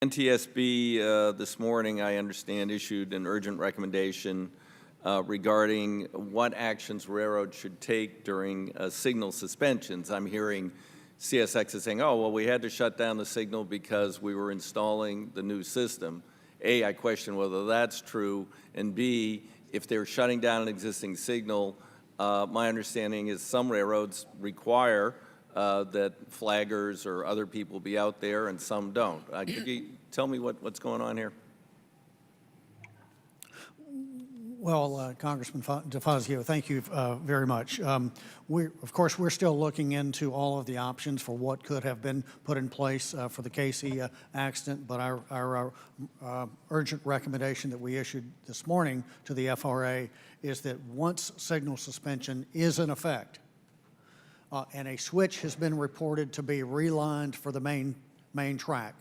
NTSB this morning, I understand, issued an urgent recommendation regarding what actions railroads should take during signal suspensions. I'm hearing CSX is saying, oh, well, we had to shut down the signal because we were installing the new system. A, I question whether that's true, and B, if they're shutting down an existing signal, my understanding is some railroads require that flaggers or other people be out there, and some don't. Could you tell me what's going on here? Well, Congressman DeFazio, thank you very much. Of course, we're still looking into all of the options for what could have been put in place for the Casey accident, but our urgent recommendation that we issued this morning to the FRA is that once signal suspension is in effect, and a switch has been reported to be relined for the main track,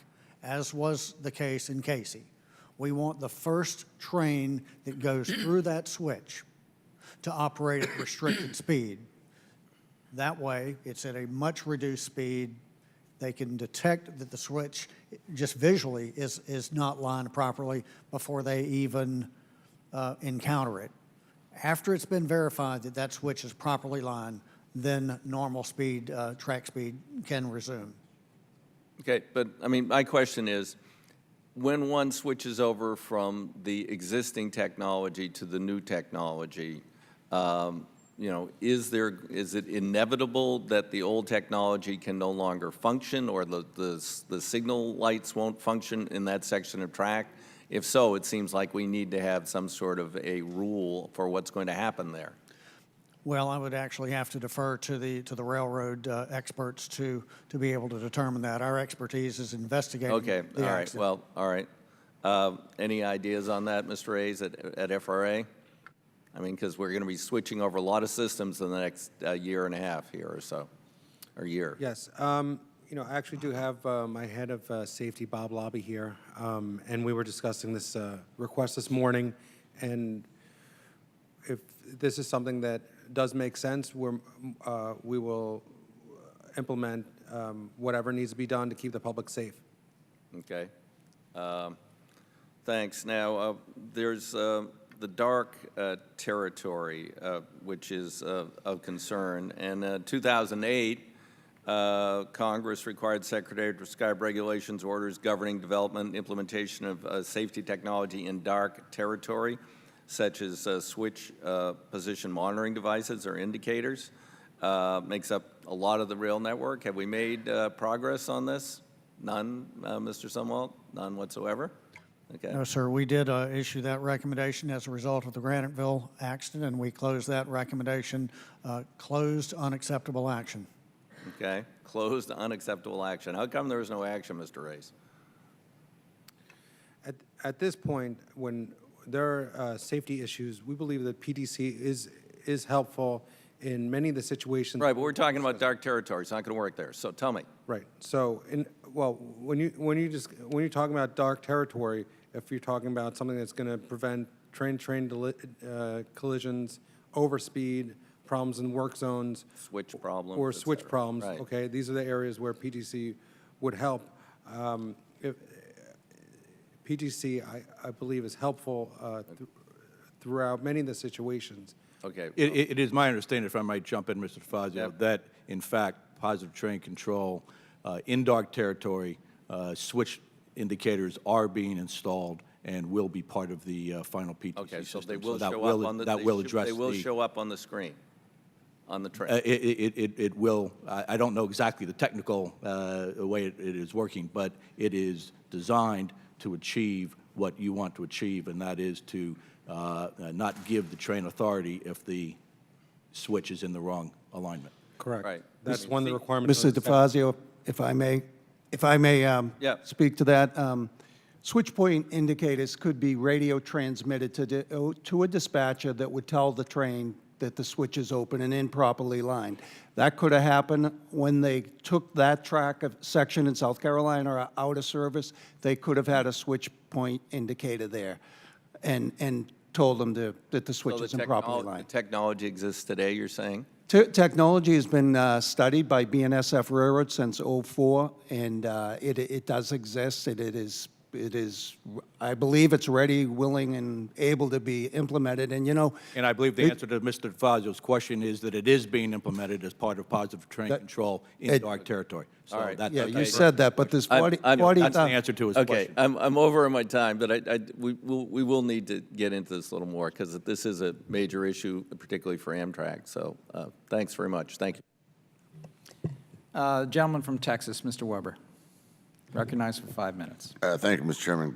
as was the case in Casey. We want the first train that goes through that switch to operate at restricted speed. That way, it's at a much reduced speed. They can detect that the switch just visually is not lined properly before they even encounter it. After it's been verified that that switch is properly lined, then normal speed, track speed can resume. Okay, but I mean, my question is, when one switches over from the existing technology to the new technology, you know, is it inevitable that the old technology can no longer function, or the signal lights won't function in that section of track? If so, it seems like we need to have some sort of a rule for what's going to happen there. Well, I would actually have to defer to the railroad experts to be able to determine that. Our expertise is investigating. Okay, all right. Accident. Well, all right. Any ideas on that, Mr. Hayes, at FRA? I mean, because we're going to be switching over a lot of systems in the next year and a half here or so, or year. Yes. You know, I actually do have my head of safety, Bob Lobby, here, and we were discussing this request this morning, and if this is something that does make sense, we will implement whatever needs to be done to keep the public safe. Okay. Thanks. Now, there's the dark territory, which is of concern. And in 2008, Congress required Secretary to prescribe regulations, orders governing development and implementation of safety technology in dark territory, such as switch position monitoring devices or indicators. Makes up a lot of the rail network. Have we made progress on this? None, Mr. Sumwalt? None whatsoever? Okay. No, sir. We did issue that recommendation as a result of the Graniteville accident, and we closed that recommendation, closed unacceptable action. Okay. Closed unacceptable action. How come there was no action, Mr. Reyes? At this point, when there are safety issues, we believe that PTC is helpful in many of the situations. Right, but we're talking about dark territory. It's not going to work there. So tell me. Right. So, when you're talking about dark territory, if you're talking about something that's going to prevent train collisions, overspeed, problems in work zones, Switch problems, or switch problems. Right. Okay, these are the areas where PTC would help. If PTC, I believe, is helpful throughout many of the situations. Okay. It is my understanding, if I might jump in, Mr. DeFazio, Yep. that, in fact, positive train control in dark territory, switch indicators are being installed and will be part of the final PTC Okay, so system. they will that show will, up on the. that will address They will the, show up on the screen, on the train. it will. I don't know exactly the technical way it is working, but it is designed to achieve what you want to achieve, and that is to not give the train authority if the switch is in the wrong alignment. Correct. Right. That's one of the requirements. Mr. DeFazio, if I may Yeah. speak to that. Switch point indicators could be radio transmitted to a dispatcher that would tell the train that the switch is open and improperly lined. That could have happened when they took that track of section in South Carolina out of service. They could have had a switch point indicator there and told them that the switch So is improperly the lined. technology exists today, you're saying? Technology has been studied by BNSF Railroad since '04, and it does exist. It is, I believe it's ready, willing, and able to be implemented. And, you know, And I believe the answer to Mr. DeFazio's question is that it is being implemented as part of positive train control in dark territory. So right. that's yeah, okay. you said that, but there's I'm- 40, I'm- 40 That's the answer to his Okay, question. I'm over in my time, but we will need to get into this a little more, because this is a major issue, particularly for Amtrak. So thanks very much. Thank you. Gentleman from Texas, Mr. Weber. Recognized for 5 minutes. Thank you, Mr. Chairman.